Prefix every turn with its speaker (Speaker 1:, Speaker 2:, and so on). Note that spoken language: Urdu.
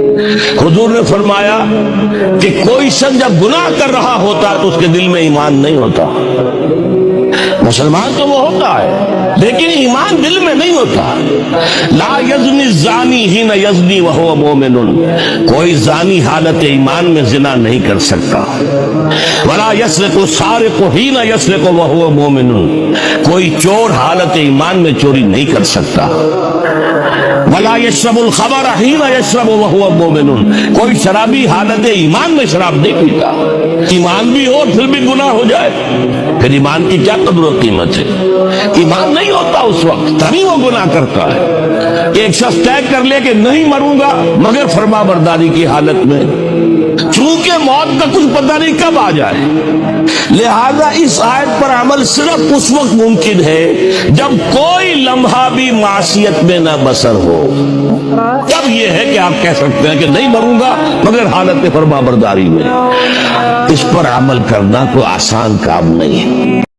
Speaker 1: حضور نے فرمایا کہ کوئی شخص جب گناہ کر رہا ہوتا تو اس کے دل میں ایمان نہیں ہوتا. مسلمان تو وہ ہوتا ہے لیکن ایمان دل میں نہیں ہوتا. لا یزنی الزانی حین یزنی وہو مومن، کوئی زانی حالت ایمان میں زنا نہیں کر سکتا. ولا یسرق السارق حین یسرق وہو مومن، کوئی چور حالت ایمان میں چوری نہیں کر سکتا. ولا یشرب الخمر حین یشرب وہو مومن، کوئی شرابی حالت ایمان میں شراب نہیں پیتا. ایمان بھی ہو پھر بھی گناہ ہو جائے، پھر ایمان کی کیا قدر و قیمت ہے؟ ایمان نہیں ہوتا اس وقت تبھی وہ گناہ کرتا ہے. ایک شخص طے کر لے کہ نہیں مروں گا مگر فرما برداری کی حالت میں، چونکہ موت کا کچھ پتہ نہیں کب آ جائے، لہذا اس آیت پر عمل صرف اس وقت ممکن ہے جب کوئی لمحہ بھی معصیت میں نہ بسر ہو. تب یہ ہے کہ آپ کہہ سکتے ہیں کہ نہیں مروں گا مگر حالت فرما برداری میں. اس پر عمل کرنا کوئی آسان کام نہیں ہے.